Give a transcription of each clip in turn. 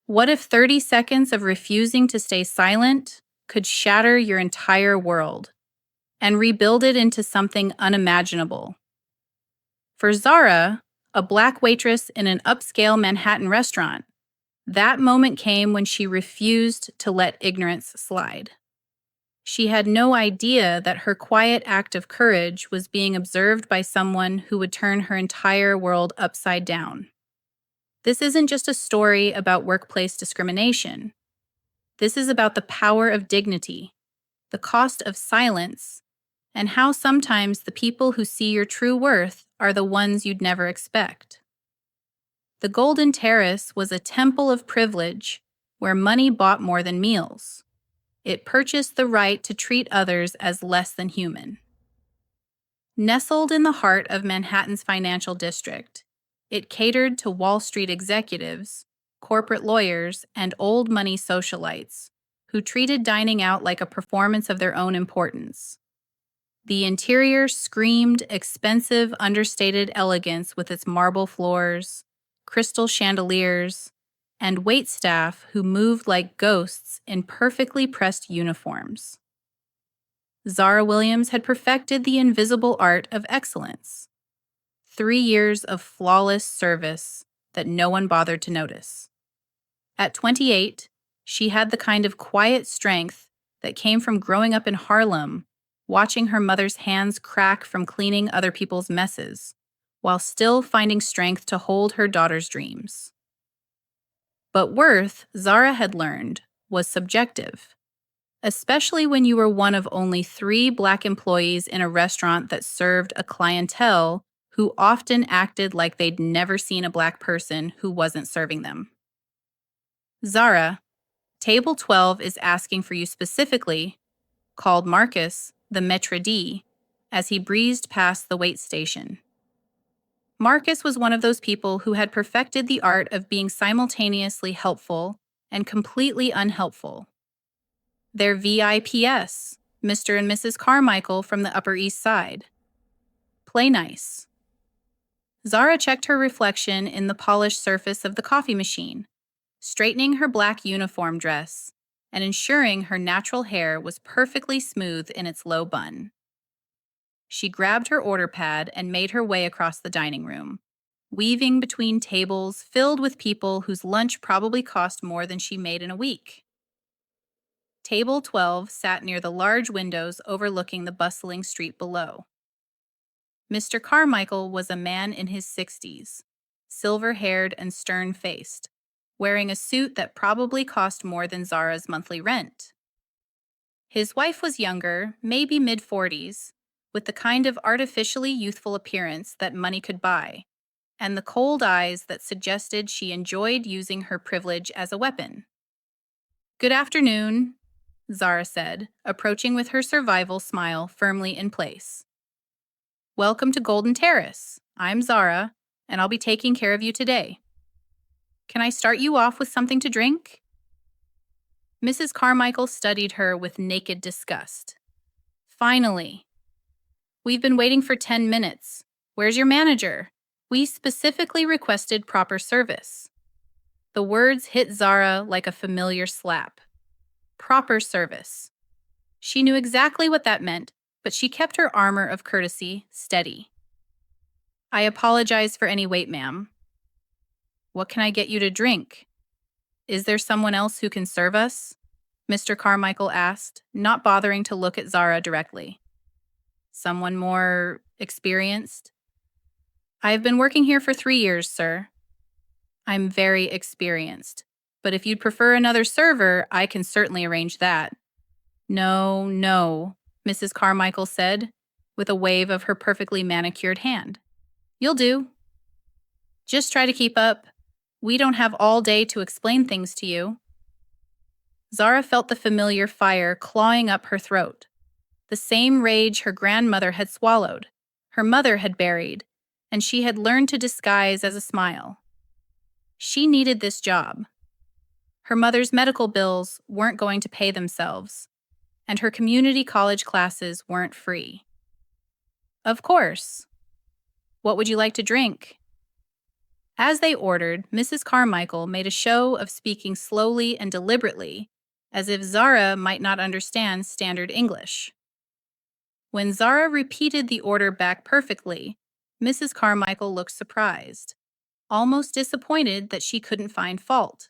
What if 30 seconds of refusing to stay silent could shatter your entire world and rebuild it into something unimaginable? For Zara, a black waitress in an upscale Manhattan restaurant, that moment came when she refused to let ignorance slide. She had no idea that her quiet act of courage was being observed by someone who would turn her entire world upside down. This isn't just a story about workplace discrimination. This is about the power of dignity, the cost of silence, and how sometimes the people who see your true worth are the ones you'd never expect. The Golden Terrace was a temple of privilege where money bought more than meals. It purchased the right to treat others as less than human. Nestled in the heart of Manhattan's financial district, it catered to Wall Street executives, corporate lawyers, and old money socialites who treated dining out like a performance of their own importance. The interior screamed expensive, understated elegance with its marble floors, crystal chandeliers, and waitstaff who moved like ghosts in perfectly pressed uniforms. Zara Williams had perfected the invisible art of excellence. 3 years of flawless service that no one bothered to notice. At 28, she had the kind of quiet strength that came from growing up in Harlem, watching her mother's hands crack from cleaning other people's messes, while still finding strength to hold her daughter's dreams. But worth, Zara had learned, was subjective, especially when you were one of only 3 black employees in a restaurant that served a clientele who often acted like they'd never seen a black person who wasn't serving them. Zara, Table 12 is asking for you specifically, called Marcus, the maitre d', as he breezed past the wait station. Marcus was one of those people who had perfected the art of being simultaneously helpful and completely unhelpful. Their VIPs, Mr. and Mrs. Carmichael from the Upper East Side. Play nice. Zara checked her reflection in the polished surface of the coffee machine, straightening her black uniform dress and ensuring her natural hair was perfectly smooth in its low bun. She grabbed her order pad and made her way across the dining room, weaving between tables filled with people whose lunch probably cost more than she made in a week. Table 12 sat near the large windows overlooking the bustling street below. Mr. Carmichael was a man in his 60s, silver-haired and stern-faced, wearing a suit that probably cost more than Zara's monthly rent. His wife was younger, maybe mid-40s, with the kind of artificially youthful appearance that money could buy, and the cold eyes that suggested she enjoyed using her privilege as a weapon. "Good afternoon," Zara said, approaching with her survival smile firmly in place. "Welcome to Golden Terrace. I'm Zara, and I'll be taking care of you today. Can I start you off with something to drink?" Mrs. Carmichael studied her with naked disgust. "Finally. We've been waiting for 10 minutes. Where's your manager? We specifically requested proper service." The words hit Zara like a familiar slap. Proper service. She knew exactly what that meant, but she kept her armor of courtesy steady. "I apologize for any wait, ma'am." "What can I get you to drink? Is there someone else who can serve us?" Mr. Carmichael asked, not bothering to look at Zara directly. "Someone more experienced?" "I've been working here for 3 years, sir." "I'm very experienced, but if you'd prefer another server, I can certainly arrange that." No, Mrs. Carmichael said, with a wave of her perfectly manicured hand. "You'll do. Just try to keep up. We don't have all day to explain things to you." Zara felt the familiar fire clawing up her throat. The same rage her grandmother had swallowed, her mother had buried, and she had learned to disguise as a smile. She needed this job. Her mother's medical bills weren't going to pay themselves, and her community college classes weren't free. "Of course. What would you like to drink?" As they ordered, Mrs. Carmichael made a show of speaking slowly and deliberately, as if Zara might not understand standard English. When Zara repeated the order back perfectly, Mrs. Carmichael looked surprised, almost disappointed that she couldn't find fault.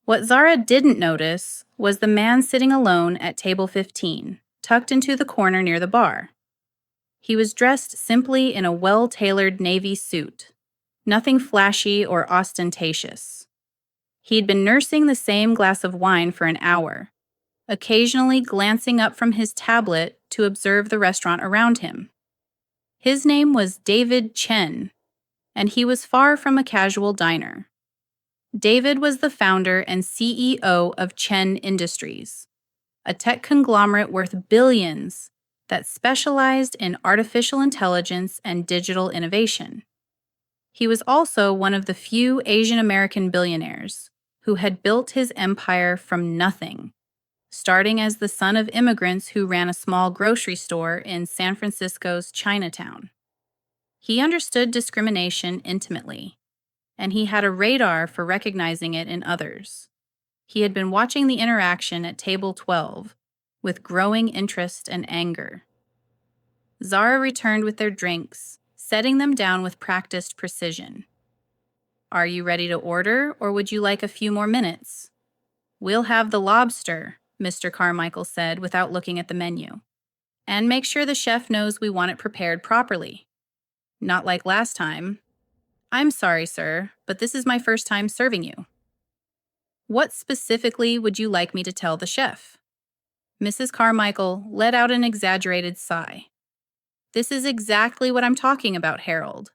What Zara didn't notice was the man sitting alone at table 15, tucked into the corner near the bar. He was dressed simply in a well-tailored navy suit, nothing flashy or ostentatious. He'd been nursing the same glass of wine for an hour, occasionally glancing up from his tablet to observe the restaurant around him. His name was David Chen, and he was far from a casual diner. David was the founder and CEO of Chen Industries, a tech conglomerate worth billions that specialized in artificial intelligence and digital innovation. He was also one of the few Asian American billionaires who had built his empire from nothing, starting as the son of immigrants who ran a small grocery store in San Francisco's Chinatown. He understood discrimination intimately, and he had a radar for recognizing it in others. He had been watching the interaction at table 12 with growing interest and anger. Zara returned with their drinks, setting them down with practiced precision. "Are you ready to order, or would you like a few more minutes?" "We'll have the lobster," Mr. Carmichael said without looking at the menu. "And make sure the chef knows we want it prepared properly. Not like last time." "I'm sorry, sir, but this is my first time serving you." "What specifically would you like me to tell the chef?" Mrs. Carmichael let out an exaggerated sigh. "This is exactly what I'm talking about, Harold.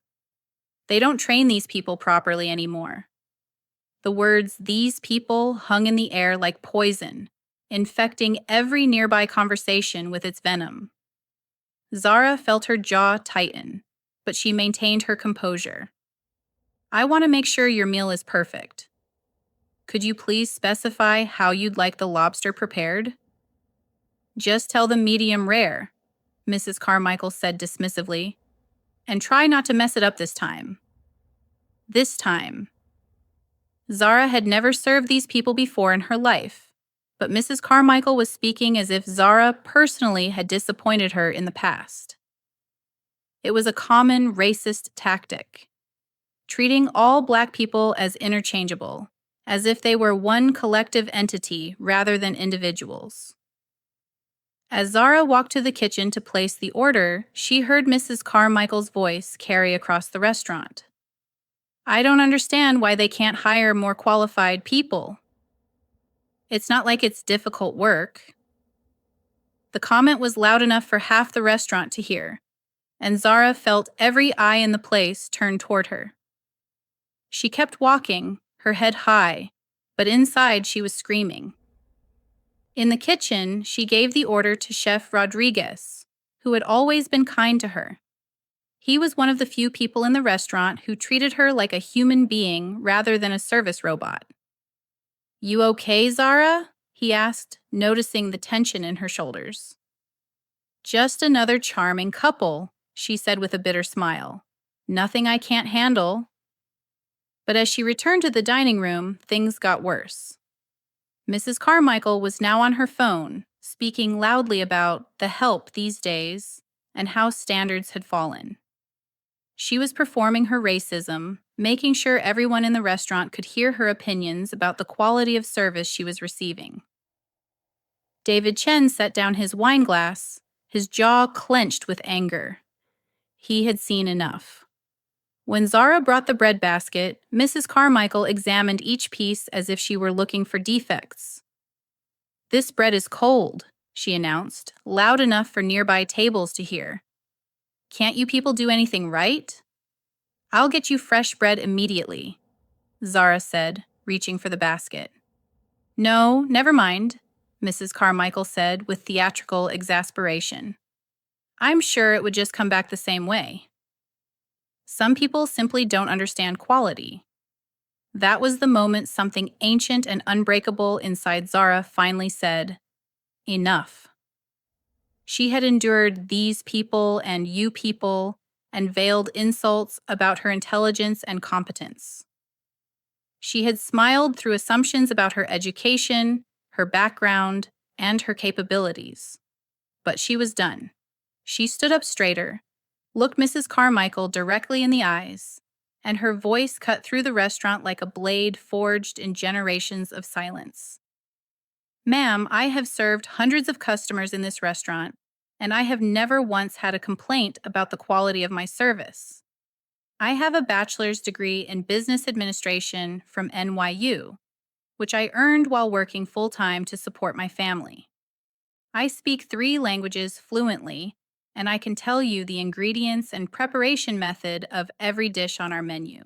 They don't train these people properly anymore." The words "these people" hung in the air like poison, infecting every nearby conversation with its venom. Zara felt her jaw tighten, but she maintained her composure. "I want to make sure your meal is perfect. Could you please specify how you'd like the lobster prepared?" "Just tell them medium rare," Mrs. Carmichael said dismissively, "and try not to mess it up this time." This time. Zara had never served these people before in her life, but Mrs. Carmichael was speaking as if Zara personally had disappointed her in the past. It was a common racist tactic, treating all Black people as interchangeable, as if they were one collective entity rather than individuals. As Zara walked to the kitchen to place the order, she heard Mrs. Carmichael's voice carry across the restaurant. "I don't understand why they can't hire more qualified people. It's not like it's difficult work." The comment was loud enough for half the restaurant to hear, and Zara felt every eye in the place turn toward her. She kept walking, her head high, but inside she was screaming. In the kitchen, she gave the order to Chef Rodriguez, who had always been kind to her. He was one of the few people in the restaurant who treated her like a human being rather than a service robot. "You okay, Zara?" he asked, noticing the tension in her shoulders. "Just another charming couple," she said with a bitter smile. "Nothing I can't handle." But as she returned to the dining room, things got worse. Mrs. Carmichael was now on her phone, speaking loudly about the help these days and how standards had fallen. She was performing her racism, making sure everyone in the restaurant could hear her opinions about the quality of service she was receiving. David Chen set down his wine glass, his jaw clenched with anger. He had seen enough. When Zara brought the bread basket, Mrs. Carmichael examined each piece as if she were looking for defects. "This bread is cold," she announced, loud enough for nearby tables to hear. "Can't you people do anything right?" "I'll get you fresh bread immediately," Zara said, reaching for the basket. "No, never mind," Mrs. Carmichael said with theatrical exasperation. "I'm sure it would just come back the same way." Some people simply don't understand quality. That was the moment something ancient and unbreakable inside Zara finally said, "Enough." She had endured "these people" and "you people" and veiled insults about her intelligence and competence. She had smiled through assumptions about her education, her background, and her capabilities. But she was done. She stood up straighter, looked Mrs. Carmichael directly in the eyes, and her voice cut through the restaurant like a blade forged in generations of silence. Ma'am, I have served hundreds of customers in this restaurant, and I have never once had a complaint about the quality of my service. I have a bachelor's degree in business administration from NYU, which I earned while working full-time to support my family. I speak 3 languages fluently, and I can tell you the ingredients and preparation method of every dish on our menu.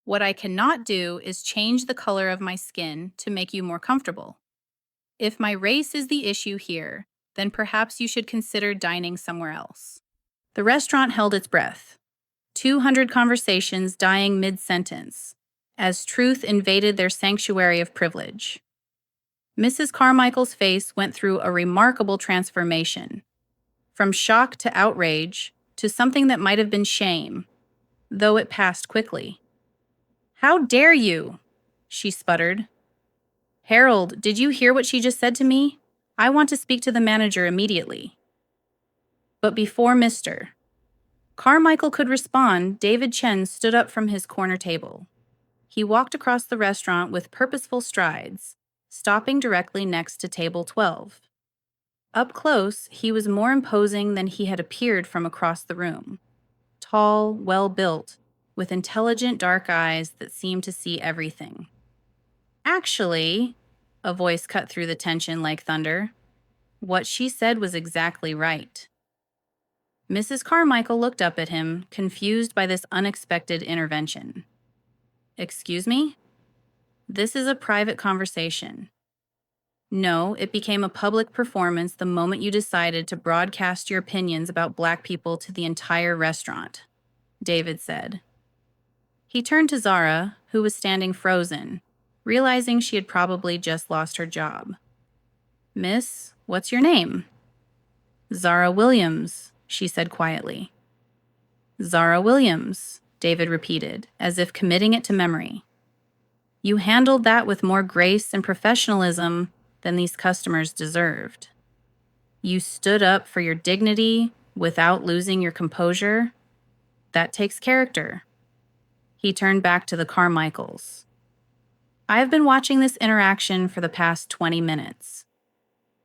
What I cannot do is change the color of my skin to make you more comfortable. If my race is the issue here, then perhaps you should consider dining somewhere else. The restaurant held its breath, 200 conversations dying mid-sentence, as truth invaded their sanctuary of privilege. Mrs. Carmichael's face went through a remarkable transformation, from shock to outrage to something that might have been shame, though it passed quickly. "How dare you?" she sputtered. "Harold, did you hear what she just said to me? I want to speak to the manager immediately." But before Mr. Carmichael could respond, David Chen stood up from his corner table. He walked across the restaurant with purposeful strides, stopping directly next to table 12. Up close, he was more imposing than he had appeared from across the room. Tall, well-built, with intelligent dark eyes that seemed to see everything. "Actually," a voice cut through the tension like thunder, "what she said was exactly right." Mrs. Carmichael looked up at him, confused by this unexpected intervention. "Excuse me? This is a private conversation." "No, it became a public performance the moment you decided to broadcast your opinions about Black people to the entire restaurant," David said. He turned to Zara, who was standing frozen, realizing she had probably just lost her job. "Miss, what's your name?" "Zara Williams," she said quietly. "Zara Williams," David repeated, as if committing it to memory. "You handled that with more grace and professionalism than these customers deserved. You stood up for your dignity without losing your composure. That takes character." He turned back to the Carmichaels. "I have been watching this interaction for the past 20 minutes.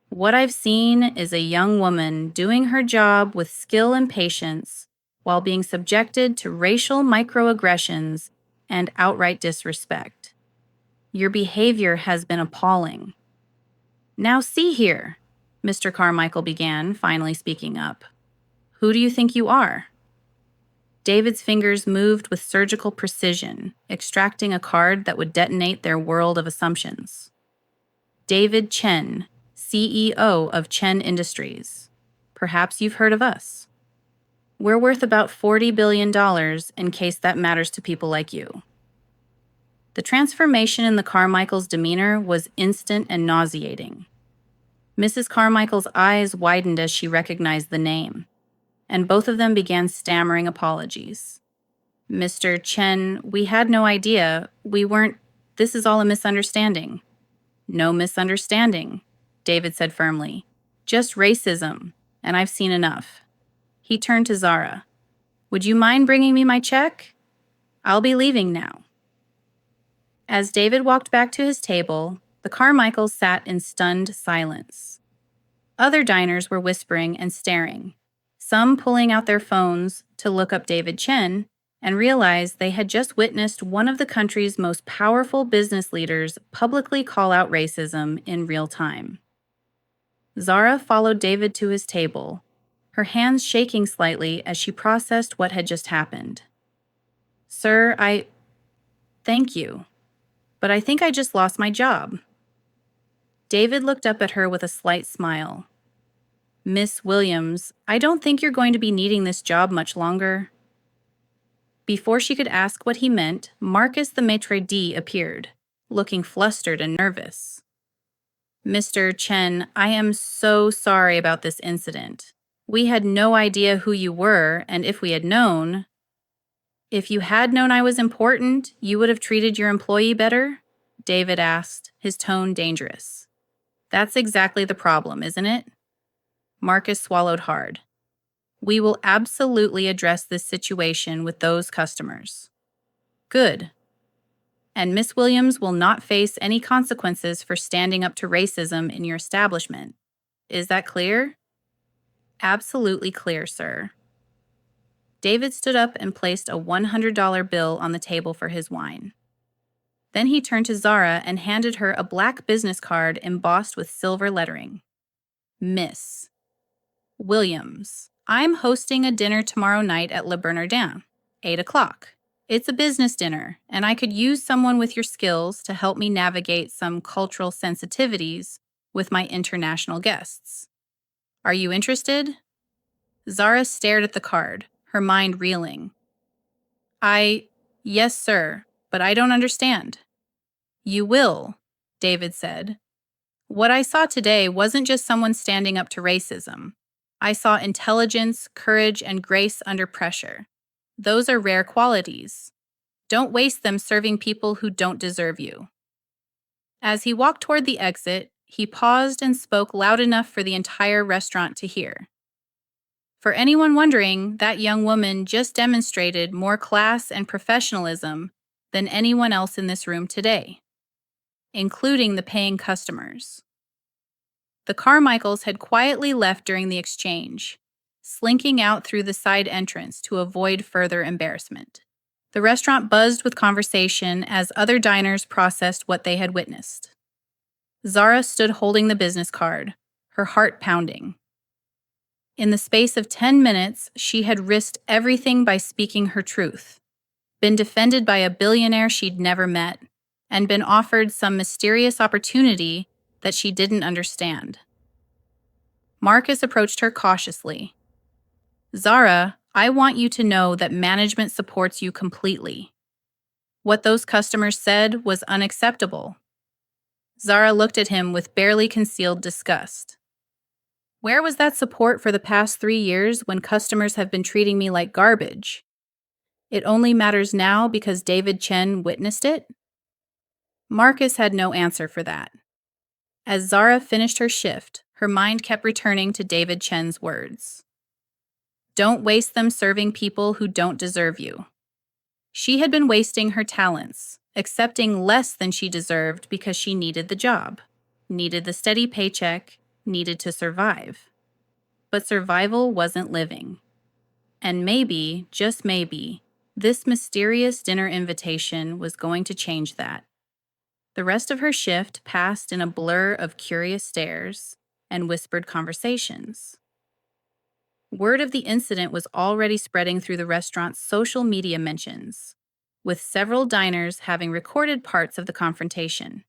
What I've seen is a young woman doing her job with skill and patience while being subjected to racial microaggressions and outright disrespect. Your behavior has been appalling." "Now see here," Mr. Carmichael began, finally speaking up. "Who do you think you are?" David's fingers moved with surgical precision, extracting a card that would detonate their world of assumptions. "David Chen, CEO of Chen Industries. Perhaps you've heard of us. We're worth about $40 billion in case that matters to people like you." The transformation in the Carmichaels' demeanor was instant and nauseating. Mrs. Carmichael's eyes widened as she recognized the name, and both of them began stammering apologies. "Mr. Chen, we had no idea. We weren't. This is all a misunderstanding." "No misunderstanding," David said firmly. "Just racism, and I've seen enough." He turned to Zara. "Would you mind bringing me my check? I'll be leaving now." As David walked back to his table, the Carmichaels sat in stunned silence. Other diners were whispering and staring, some pulling out their phones to look up David Chen and realize they had just witnessed one of the country's most powerful business leaders publicly call out racism in real time. Zara followed David to his table, her hands shaking slightly as she processed what had just happened. "Sir, Thank you, but I think I just lost my job." David looked up at her with a slight smile. "Miss Williams, I don't think you're going to be needing this job much longer." Before she could ask what he meant, Marcus the maitre d' appeared, looking flustered and nervous. "Mr. Chen, I am so sorry about this incident. We had no idea who you were, and if we had known..." If you had known I was important, you would have treated your employee better? David asked, his tone dangerous. That's exactly the problem, isn't it? Marcus swallowed hard. We will absolutely address this situation with those customers. Good. And Miss Williams will not face any consequences for standing up to racism in your establishment. Is that clear? Absolutely clear, sir. David stood up and placed a $100 bill on the table for his wine. Then he turned to Zara and handed her a black business card embossed with silver lettering. Miss Williams, I'm hosting a dinner tomorrow night at Le Bernardin, 8 o'clock. It's a business dinner, and I could use someone with your skills to help me navigate some cultural sensitivities with my international guests. Are you interested? Zara stared at the card, her mind reeling. Yes, sir, but I don't understand. You will, David said. What I saw today wasn't just someone standing up to racism. I saw intelligence, courage, and grace under pressure. Those are rare qualities. Don't waste them serving people who don't deserve you. As he walked toward the exit, he paused and spoke loud enough for the entire restaurant to hear. For anyone wondering, that young woman just demonstrated more class and professionalism than anyone else in this room today, including the paying customers. The Carmichaels had quietly left during the exchange, slinking out through the side entrance to avoid further embarrassment. The restaurant buzzed with conversation as other diners processed what they had witnessed. Zara stood holding the business card, her heart pounding. In the space of 10 minutes, she had risked everything by speaking her truth, been defended by a billionaire she'd never met, and been offered some mysterious opportunity that she didn't understand. Marcus approached her cautiously. Zara, I want you to know that management supports you completely. What those customers said was unacceptable. Zara looked at him with barely concealed disgust. Where was that support for the past 3 years when customers have been treating me like garbage? It only matters now because David Chen witnessed it? Marcus had no answer for that. As Zara finished her shift, her mind kept returning to David Chen's words. Don't waste them serving people who don't deserve you. She had been wasting her talents, accepting less than she deserved because she needed the job, needed the steady paycheck, needed to survive. But survival wasn't living. And maybe, just maybe, this mysterious dinner invitation was going to change that. The rest of her shift passed in a blur of curious stares and whispered conversations. Word of the incident was already spreading through the restaurant's social media mentions, with several diners having recorded parts of the confrontation.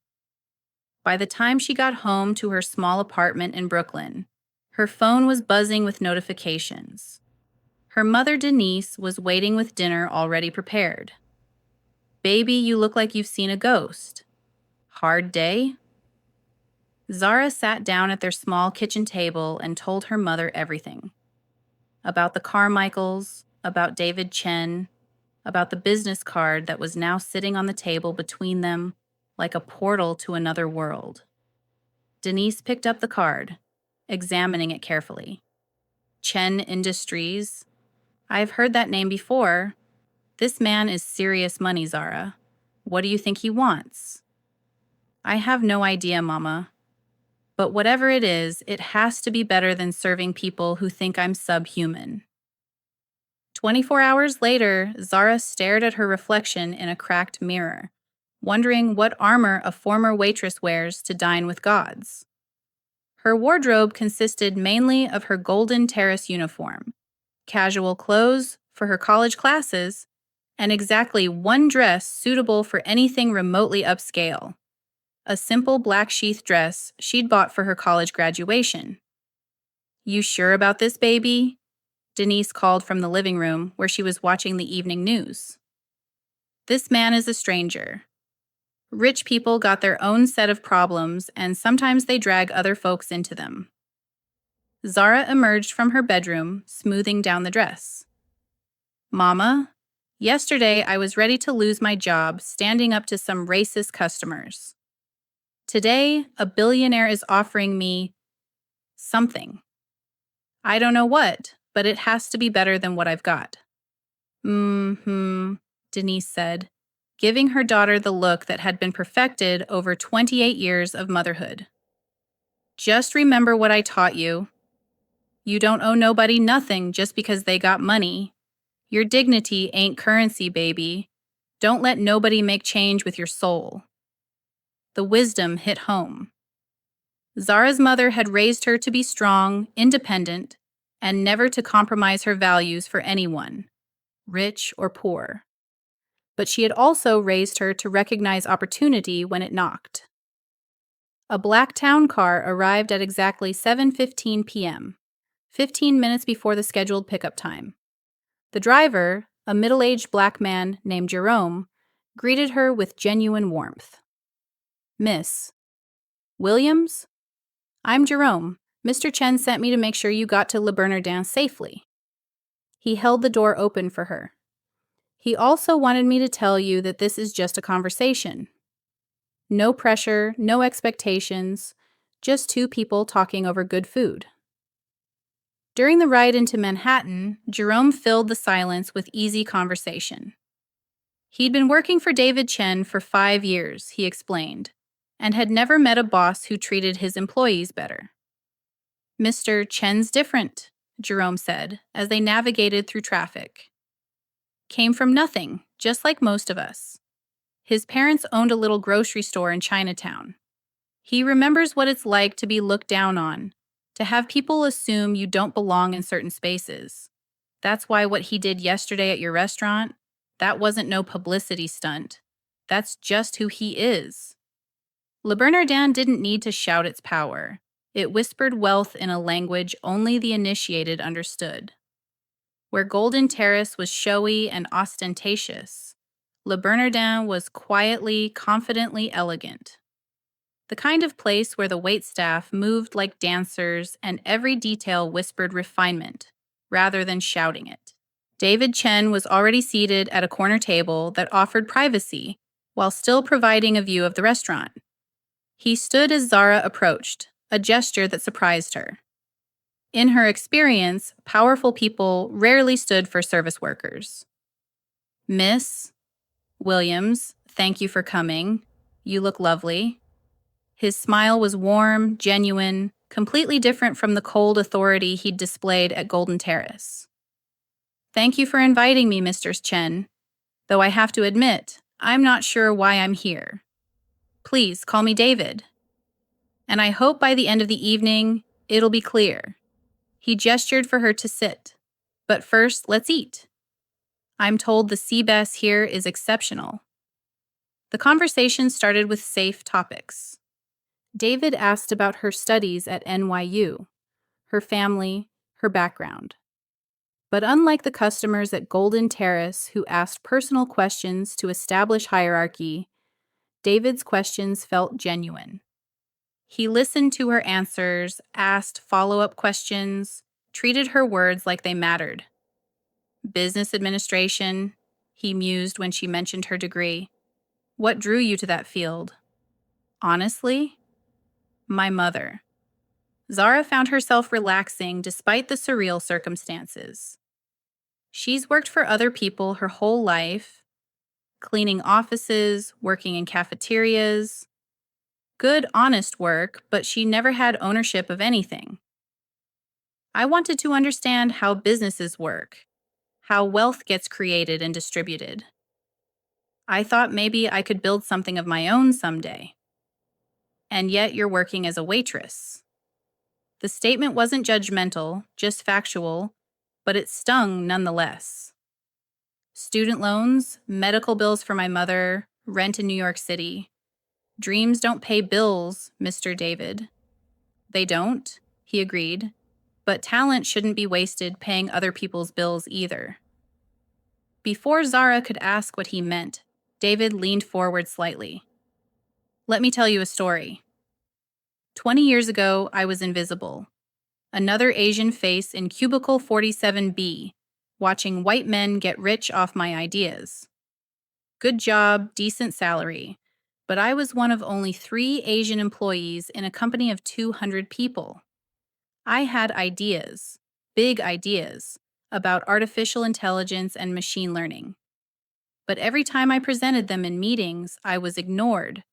By the time she got home to her small apartment in Brooklyn, her phone was buzzing with notifications. Her mother, Denise, was waiting with dinner already prepared. Baby, you look like you've seen a ghost. Hard day? Zara sat down at their small kitchen table and told her mother everything. About the Carmichaels, about David Chen, about the business card that was now sitting on the table between them like a portal to another world. Denise picked up the card, examining it carefully. Chen Industries. I've heard that name before. This man is serious money, Zara. What do you think he wants? I have no idea, Mama. But whatever it is, it has to be better than serving people who think I'm subhuman. 24 hours later, Zara stared at her reflection in a cracked mirror, wondering what armor a former waitress wears to dine with gods. Her wardrobe consisted mainly of her Golden Terrace uniform, casual clothes for her college classes, and exactly one dress suitable for anything remotely upscale. A simple black sheath dress she'd bought for her college graduation. You sure about this, baby? Denise called from the living room where she was watching the evening news. This man is a stranger. Rich people got their own set of problems, and sometimes they drag other folks into them. Zara emerged from her bedroom, smoothing down the dress. Mama, Yesterday, I was ready to lose my job standing up to some racist customers. Today, a billionaire is offering me something. I don't know what, but it has to be better than what I've got. Denise said, giving her daughter the look that had been perfected over 28 years of motherhood. Just remember what I taught you. You don't owe nobody nothing just because they got money. Your dignity ain't currency, baby. Don't let nobody make change with your soul. The wisdom hit home. Zara's mother had raised her to be strong, independent, and never to compromise her values for anyone, rich or poor. But she had also raised her to recognize opportunity when it knocked. A black town car arrived at exactly 7:15 p.m., 15 minutes before the scheduled pickup time. The driver, a middle-aged black man named Jerome, greeted her with genuine warmth. Miss Williams? I'm Jerome. Mr. Chen sent me to make sure you got to Le Bernardin safely. He held the door open for her. He also wanted me to tell you that this is just a conversation. No pressure, no expectations, just two people talking over good food. During the ride into Manhattan, Jerome filled the silence with easy conversation. He'd been working for David Chen for 5 years, he explained, and had never met a boss who treated his employees better. Mr. Chen's different, Jerome said, as they navigated through traffic. Came from nothing, just like most of us. His parents owned a little grocery store in Chinatown. He remembers what it's like to be looked down on, to have people assume you don't belong in certain spaces. That's why what he did yesterday at your restaurant, that wasn't no publicity stunt. That's just who he is. Le Bernardin didn't need to shout its power. It whispered wealth in a language only the initiated understood. Where Golden Terrace was showy and ostentatious, Le Bernardin was quietly, confidently elegant. The kind of place where the waitstaff moved like dancers and every detail whispered refinement, rather than shouting it. David Chen was already seated at a corner table that offered privacy while still providing a view of the restaurant. He stood as Zara approached, a gesture that surprised her. In her experience, powerful people rarely stood for service workers. Miss Williams, thank you for coming. You look lovely. His smile was warm, genuine, completely different from the cold authority he'd displayed at Golden Terrace. Thank you for inviting me, Mr. Chen. Though I have to admit, I'm not sure why I'm here. Please call me David. And I hope by the end of the evening, it'll be clear. He gestured for her to sit. But first, let's eat. I'm told the sea bass here is exceptional. The conversation started with safe topics. David asked about her studies at NYU, her family, her background. But unlike the customers at Golden Terrace who asked personal questions to establish hierarchy, David's questions felt genuine. He listened to her answers, asked follow-up questions, treated her words like they mattered. Business administration, he mused when she mentioned her degree. What drew you to that field? Honestly, my mother. Zara found herself relaxing despite the surreal circumstances. She's worked for other people her whole life, cleaning offices, working in cafeterias. Good, honest work, but she never had ownership of anything. I wanted to understand how businesses work, how wealth gets created and distributed. I thought maybe I could build something of my own someday. And yet you're working as a waitress. The statement wasn't judgmental, just factual, but it stung nonetheless. Student loans, medical bills for my mother, rent in New York City. Dreams don't pay bills, Mr. David. They don't, he agreed, but talent shouldn't be wasted paying other people's bills either. Before Zara could ask what he meant, David leaned forward slightly. Let me tell you a story. 20 years ago, I was invisible. Another Asian face in cubicle 47B, watching white men get rich off my ideas. Good job, decent salary. But I was one of only 3 Asian employees in a company of 200 people. I had ideas, big ideas, about artificial intelligence and machine learning. But every time I presented them in meetings, I was ignored,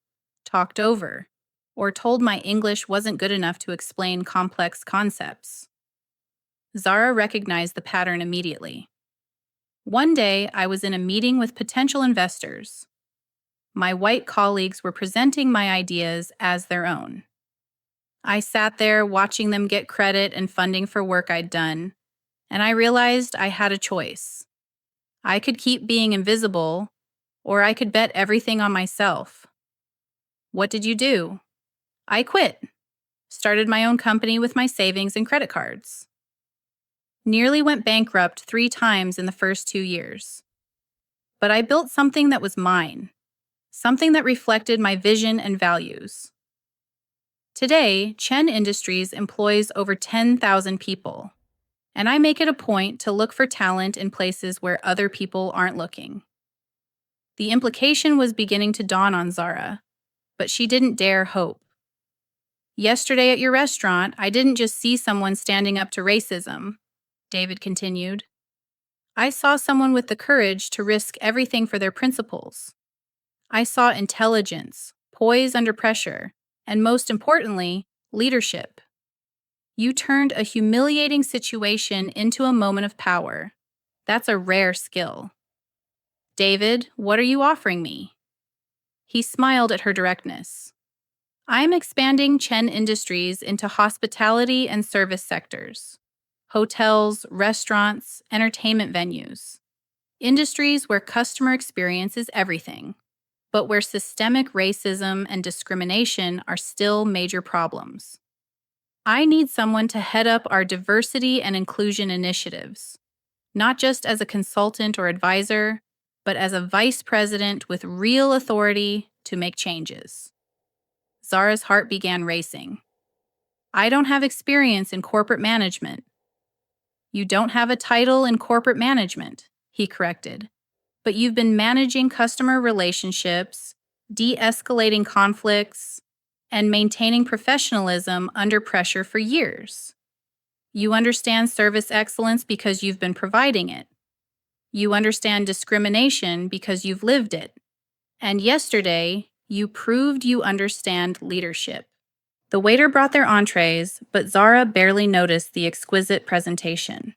talked over, or told my English wasn't good enough to explain complex concepts. Zara recognized the pattern immediately. One day, I was in a meeting with potential investors. My white colleagues were presenting my ideas as their own. I sat there watching them get credit and funding for work I'd done, and I realized I had a choice. I could keep being invisible, or I could bet everything on myself. What did you do? I quit. Started my own company with my savings and credit cards. Nearly went bankrupt 3 times in the first 2 years. But I built something that was mine, something that reflected my vision and values. Today, Chen Industries employs over 10,000 people, and I make it a point to look for talent in places where other people aren't looking. The implication was beginning to dawn on Zara, but she didn't dare hope. Yesterday at your restaurant, I didn't just see someone standing up to racism, David continued. I saw someone with the courage to risk everything for their principles. I saw intelligence, poise under pressure, and most importantly, leadership. You turned a humiliating situation into a moment of power. That's a rare skill. David, what are you offering me? He smiled at her directness. I'm expanding Chen Industries into hospitality and service sectors. Hotels, restaurants, entertainment venues. Industries where customer experience is everything, but where systemic racism and discrimination are still major problems. I need someone to head up our diversity and inclusion initiatives, not just as a consultant or advisor, but as a vice president with real authority to make changes. Zara's heart began racing. I don't have experience in corporate management. You don't have a title in corporate management, he corrected. But you've been managing customer relationships, de-escalating conflicts, and maintaining professionalism under pressure for years. You understand service excellence because you've been providing it. You understand discrimination because you've lived it. And yesterday, you proved you understand leadership. The waiter brought their entrees, but Zara barely noticed the exquisite presentation.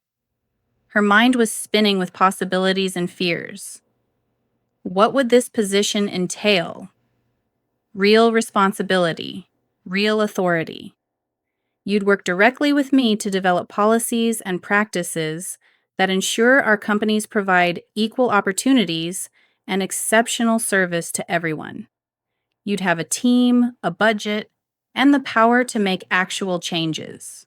Her mind was spinning with possibilities and fears. What would this position entail? Real responsibility, real authority. You'd work directly with me to develop policies and practices that ensure our companies provide equal opportunities and exceptional service to everyone. You'd have a team, a budget, and the power to make actual changes.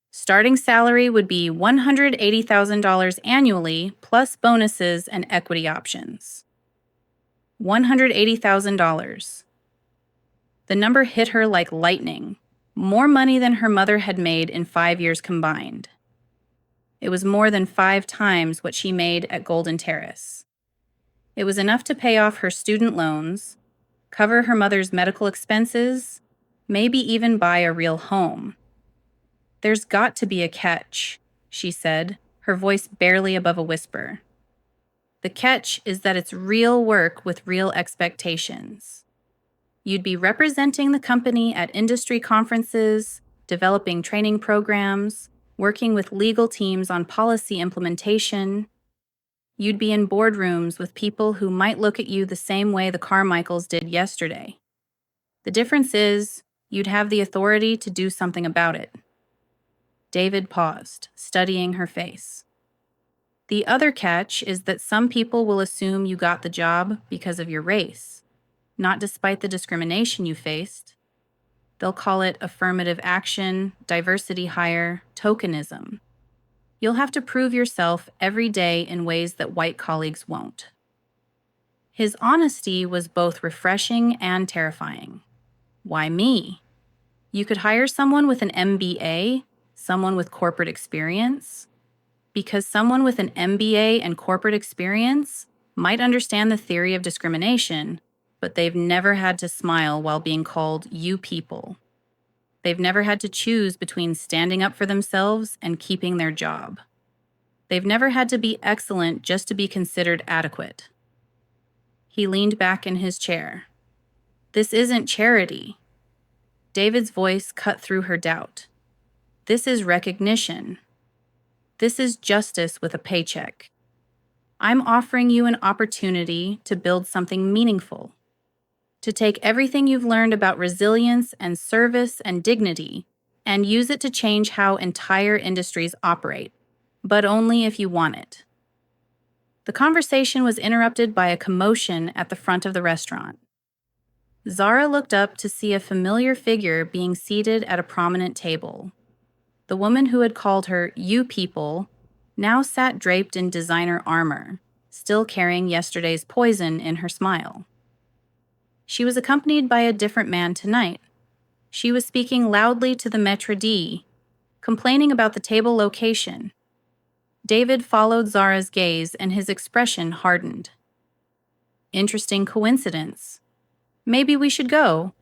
Starting salary would be $180,000 annually, plus bonuses and equity options. $180,000. The number hit her like lightning, more money than her mother had made in 5 years combined. It was more than 5 times what she made at Golden Terrace. It was enough to pay off her student loans, cover her mother's medical expenses, maybe even buy a real home. There's got to be a catch, she said, her voice barely above a whisper. The catch is that it's real work with real expectations. You'd be representing the company at industry conferences, developing training programs, working with legal teams on policy implementation. You'd be in boardrooms with people who might look at you the same way the Carmichaels did yesterday. The difference is, you'd have the authority to do something about it. David paused, studying her face. The other catch is that some people will assume you got the job because of your race, not despite the discrimination you faced. They'll call it affirmative action, diversity hire, tokenism. You'll have to prove yourself every day in ways that white colleagues won't. His honesty was both refreshing and terrifying. Why me? You could hire someone with an MBA, someone with corporate experience. because someone with an MBA and corporate experience might understand the theory of discrimination, but they've never had to smile while being called "you people." They've never had to choose between standing up for themselves and keeping their job. They've never had to be excellent just to be considered adequate. He leaned back in his chair. This isn't charity. David's voice cut through her doubt. This is recognition. This is justice with a paycheck. I'm offering you an opportunity to build something meaningful, to take everything you've learned about resilience and service and dignity and use it to change how entire industries operate, but only if you want it. The conversation was interrupted by a commotion at the front of the restaurant. Zara looked up to see a familiar figure being seated at a prominent table. The woman who had called her "you people" now sat draped in designer armor, still carrying yesterday's poison in her smile. She was accompanied by a different man tonight. She was speaking loudly to the maître d', complaining about the table location. David followed Zara's gaze and his expression hardened. Interesting coincidence. Maybe we should go,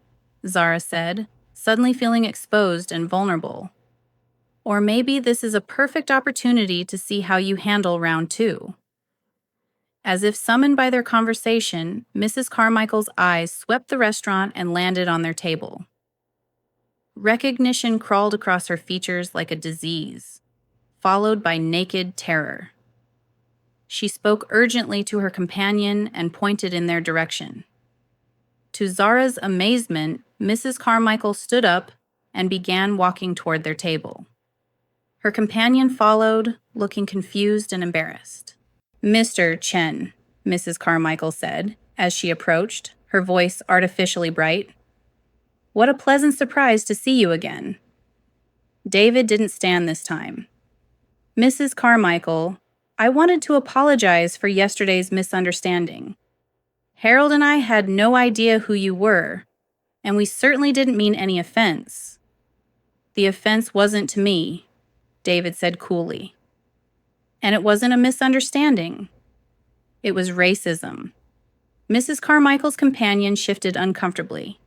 Zara said, suddenly feeling exposed and vulnerable. Or maybe this is a perfect opportunity to see how you handle round 2. As if summoned by their conversation, Mrs. Carmichael's eyes swept the restaurant and landed on their table. Recognition crawled across her features like a disease, followed by naked terror. She spoke urgently to her companion and pointed in their direction. To Zara's amazement, Mrs. Carmichael stood up and began walking toward their table. Her companion followed, looking confused and embarrassed. "Mr. Chen," Mrs. Carmichael said, as she approached, her voice artificially bright. "What a pleasant surprise to see you again." David didn't stand this time. "Mrs. Carmichael, I wanted to apologize for yesterday's misunderstanding. Harold and I had no idea who you were, and we certainly didn't mean any offense." "The offense wasn't to me," David said coolly. "And it wasn't a misunderstanding. It was racism." Mrs. Carmichael's companion shifted uncomfortably.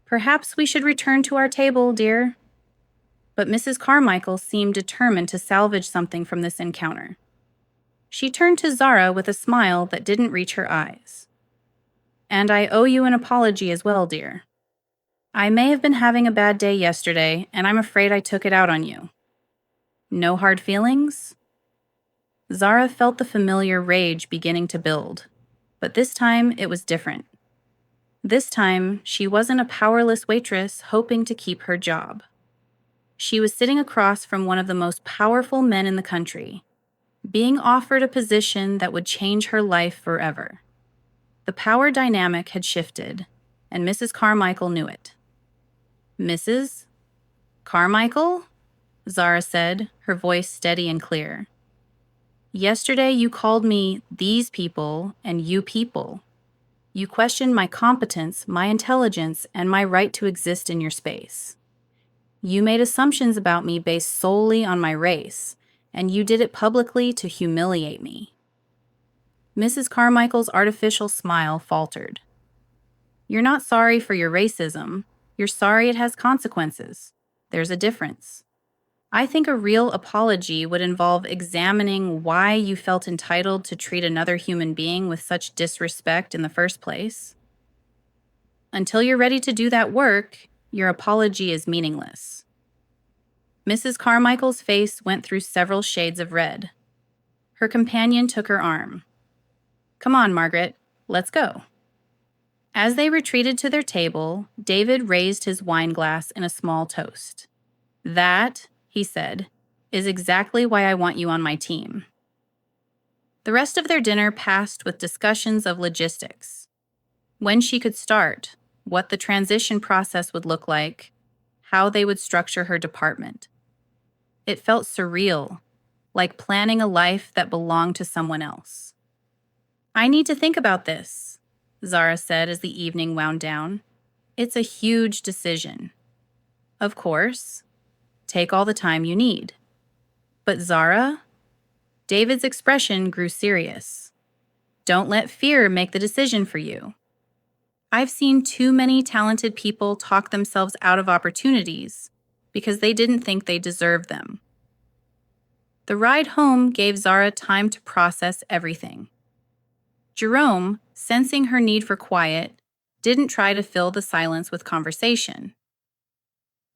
"Perhaps we should return to our table, dear." But Mrs. Carmichael seemed determined to salvage something from this encounter. She turned to Zara with a smile that didn't reach her eyes. "And I owe you an apology as well, dear. I may have been having a bad day yesterday, and I'm afraid I took it out on you. No hard feelings?" Zara felt the familiar rage beginning to build, but this time it was different. This time, she wasn't a powerless waitress hoping to keep her job. She was sitting across from one of the most powerful men in the country, being offered a position that would change her life forever. The power dynamic had shifted, and Mrs. Carmichael knew it. "Mrs. Carmichael?" Zara said, her voice steady and clear. "Yesterday you called me 'these people' and 'you people.' You questioned my competence, my intelligence, and my right to exist in your space. You made assumptions about me based solely on my race, and you did it publicly to humiliate me." Mrs. Carmichael's artificial smile faltered. "You're not sorry for your racism. You're sorry it has consequences. There's a difference. I think a real apology would involve examining why you felt entitled to treat another human being with such disrespect in the first place. Until you're ready to do that work, your apology is meaningless." Mrs. Carmichael's face went through several shades of red. Her companion took her arm. "Come on, Margaret, let's go." As they retreated to their table, David raised his wine glass in a small toast. "That," he said, "is exactly why I want you on my team." The rest of their dinner passed with discussions of logistics. When she could start, what the transition process would look like, how they would structure her department. It felt surreal, like planning a life that belonged to someone else. "I need to think about this," Zara said as the evening wound down. "It's a huge decision." "Of course. Take all the time you need." "But Zara?" David's expression grew serious. Don't let fear make the decision for you. I've seen too many talented people talk themselves out of opportunities because they didn't think they deserved them. The ride home gave Zara time to process everything. Jerome, sensing her need for quiet, didn't try to fill the silence with conversation.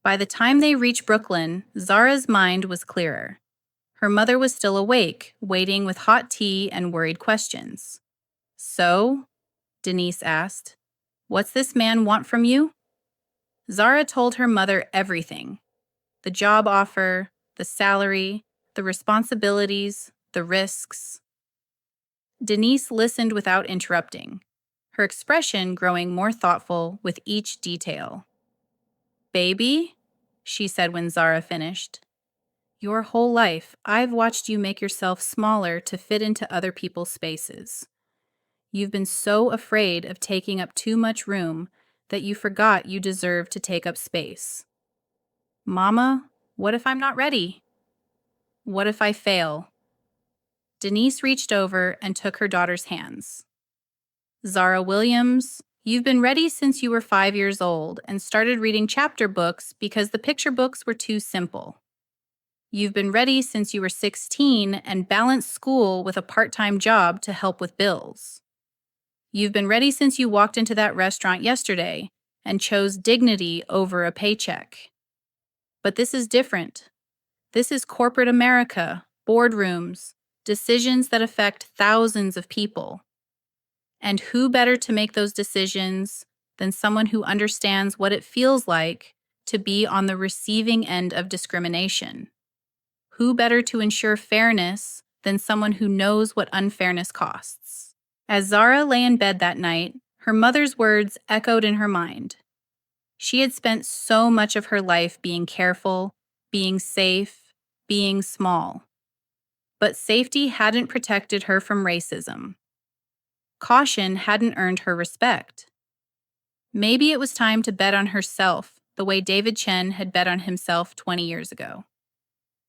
By the time they reached Brooklyn, Zara's mind was clearer. Her mother was still awake, waiting with hot tea and worried questions. "So?" Denise asked. "What's this man want from you?" Zara told her mother everything. The job offer, the salary, the responsibilities, the risks. Denise listened without interrupting, her expression growing more thoughtful with each detail. "Baby," she said when Zara finished, "your whole life, I've watched you make yourself smaller to fit into other people's spaces. You've been so afraid of taking up too much room that you forgot you deserve to take up space. Mama, what if I'm not ready? What if I fail?" Denise reached over and took her daughter's hands. "Zara Williams, you've been ready since you were 5 years old and started reading chapter books because the picture books were too simple. You've been ready since you were 16 and balanced school with a part-time job to help with bills. You've been ready since you walked into that restaurant yesterday and chose dignity over a paycheck. But this is different. This is corporate America, boardrooms, decisions that affect thousands of people. And who better to make those decisions than someone who understands what it feels like to be on the receiving end of discrimination? Who better to ensure fairness than someone who knows what unfairness costs?" As Zara lay in bed that night, her mother's words echoed in her mind. She had spent so much of her life being careful, being safe, being small. But safety hadn't protected her from racism. Caution hadn't earned her respect. Maybe it was time to bet on herself the way David Chen had bet on himself 20 years ago.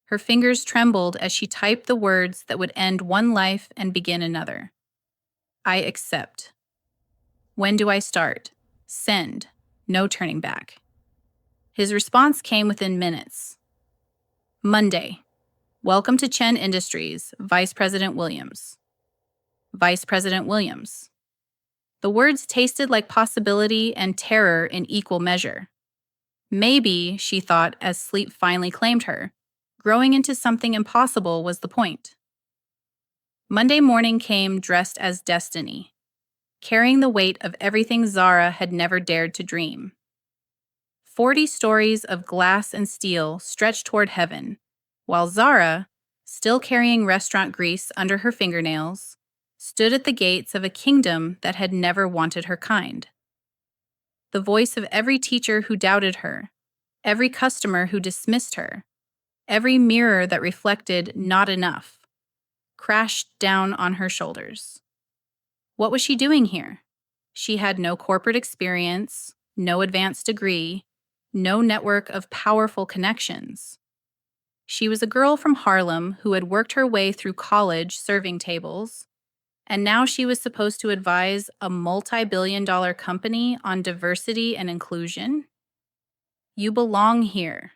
Her fingers trembled as she typed the words that would end one life and begin another. "I accept. When do I start? Send. No turning back." His response came within minutes. "Monday. Welcome to Chen Industries, Vice President Williams." Vice President Williams. The words tasted like possibility and terror in equal measure. Maybe, she thought as sleep finally claimed her, growing into something impossible was the point. Monday morning came dressed as destiny, carrying the weight of everything Zara had never dared to dream. 40 stories of glass and steel stretched toward heaven, while Zara, still carrying restaurant grease under her fingernails, stood at the gates of a kingdom that had never wanted her kind. The voice of every teacher who doubted her, every customer who dismissed her, every mirror that reflected "not enough," crashed down on her shoulders. What was she doing here? She had no corporate experience, no advanced degree, no network of powerful connections. She was a girl from Harlem who had worked her way through college serving tables, and now she was supposed to advise a multi-billion-dollar company on diversity and inclusion. "You belong here,"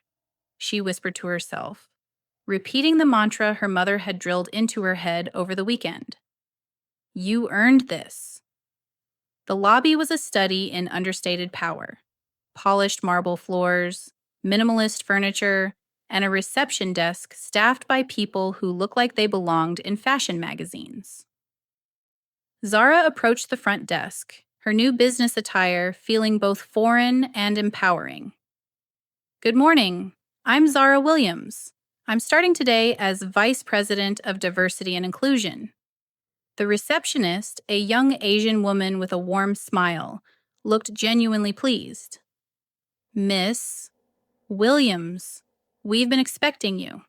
she whispered to herself, repeating the mantra her mother had drilled into her head over the weekend. "You earned this." The lobby was a study in understated power. Polished marble floors, minimalist furniture, and a reception desk staffed by people who looked like they belonged in fashion magazines. Zara approached the front desk, her new business attire feeling both foreign and empowering. "Good morning. I'm Zara Williams. I'm starting today as Vice President of Diversity and Inclusion." The receptionist, a young Asian woman with a warm smile, looked genuinely pleased. "Miss Williams, we've been expecting you.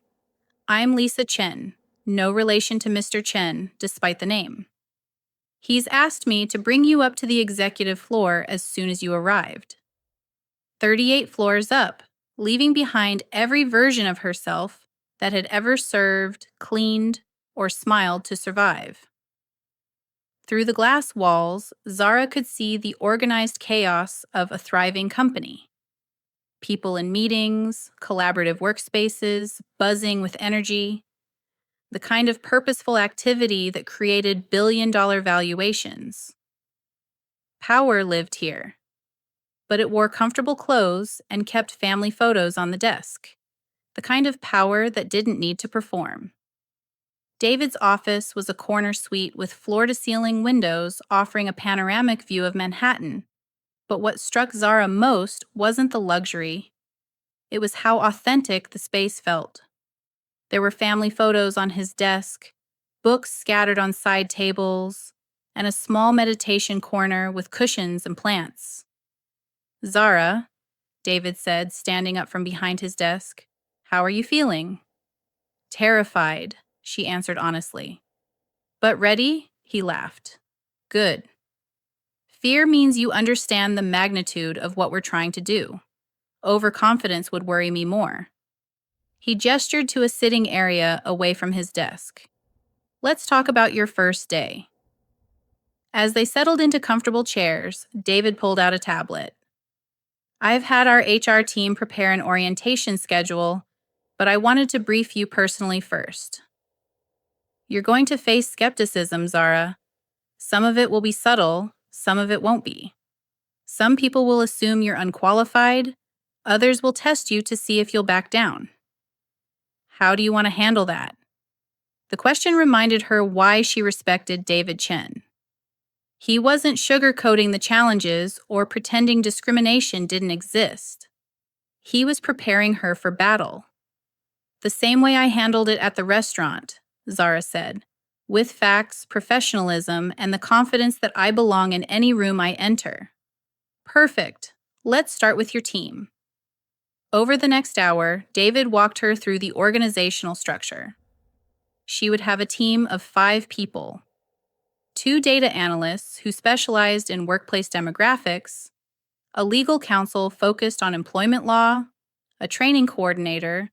I'm Lisa Chen, no relation to Mr. Chen, despite the name. He's asked me to bring you up to the executive floor as soon as you arrived." 38 floors up, leaving behind every version of herself that had ever served, cleaned, or smiled to survive. Through the glass walls, Zara could see the organized chaos of a thriving company. People in meetings, collaborative workspaces, buzzing with energy, the kind of purposeful activity that created billion-dollar valuations. Power lived here, but it wore comfortable clothes and kept family photos on the desk, the kind of power that didn't need to perform. David's office was a corner suite with floor-to-ceiling windows offering a panoramic view of Manhattan, but what struck Zara most wasn't the luxury. It was how authentic the space felt. There were family photos on his desk, books scattered on side tables, and a small meditation corner with cushions and plants. "Zara," David said, standing up from behind his desk, "how are you feeling?" "Terrified," she answered honestly. "But ready?" he laughed. "Good. Fear means you understand the magnitude of what we're trying to do. Overconfidence would worry me more." He gestured to a sitting area away from his desk. "Let's talk about your first day." As they settled into comfortable chairs, David pulled out a tablet. "I've had our HR team prepare an orientation schedule, but I wanted to brief you personally first. You're going to face skepticism, Zara. Some of it will be subtle, some of it won't be. Some people will assume you're unqualified, others will test you to see if you'll back down. How do you want to handle that?" The question reminded her why she respected David Chen. He wasn't sugarcoating the challenges or pretending discrimination didn't exist. He was preparing her for battle. "The same way I handled it at the restaurant," Zara said, "with facts, professionalism, and the confidence that I belong in any room I enter." "Perfect. Let's start with your team." Over the next hour, David walked her through the organizational structure. She would have a team of 5 people: 2 data analysts who specialized in workplace demographics, a legal counsel focused on employment law, a training coordinator,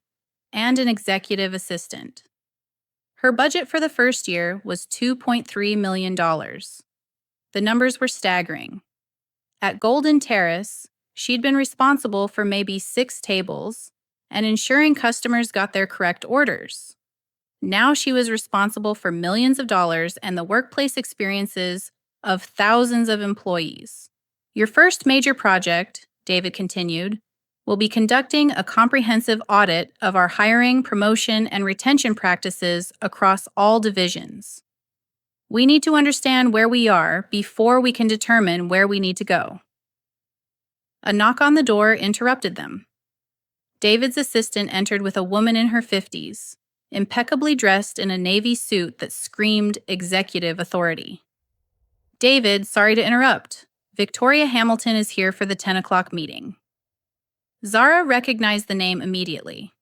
and an executive assistant. Her budget for the first year was $2.3 million. The numbers were staggering. At Golden Terrace, she'd been responsible for maybe 6 tables and ensuring customers got their correct orders. Now she was responsible for millions of dollars and the workplace experiences of thousands of employees. "Your first major project," David continued, "will be conducting a comprehensive audit of our hiring, promotion, and retention practices across all divisions. We need to understand where we are before we can determine where we need to go." A knock on the door interrupted them. David's assistant entered with a woman in her 50s, impeccably dressed in a navy suit that screamed executive authority. "David, sorry to interrupt. Victoria Hamilton is here for the 10 o'clock meeting." Zara recognized the name immediately.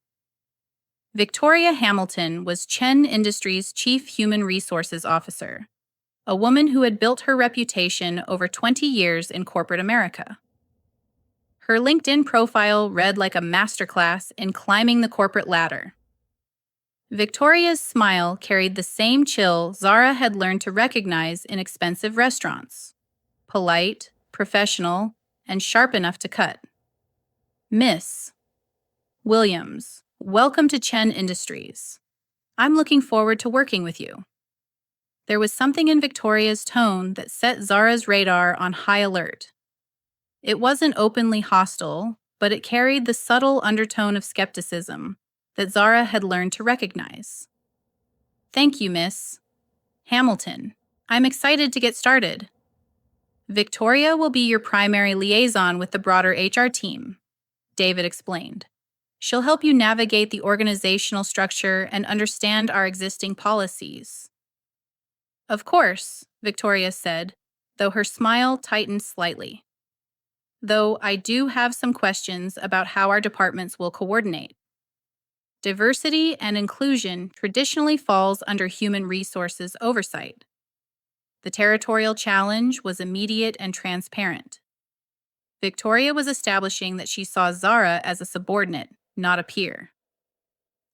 Victoria Hamilton was Chen Industries' Chief Human Resources Officer, a woman who had built her reputation over 20 years in corporate America. Her LinkedIn profile read like a masterclass in climbing the corporate ladder. Victoria's smile carried the same chill Zara had learned to recognize in expensive restaurants: polite, professional, and sharp enough to cut. "Miss Williams, welcome to Chen Industries. I'm looking forward to working with you." There was something in Victoria's tone that set Zara's radar on high alert. It wasn't openly hostile, but it carried the subtle undertone of skepticism that Zara had learned to recognize. "Thank you, Miss Hamilton. I'm excited to get started. Victoria will be your primary liaison with the broader HR team," David explained. "She'll help you navigate the organizational structure and understand our existing policies." "Of course," Victoria said, though her smile tightened slightly. "Though I do have some questions about how our departments will coordinate. Diversity and inclusion traditionally falls under human resources oversight. The territorial challenge was immediate and transparent. Victoria was establishing that she saw Zara as a subordinate, not a peer."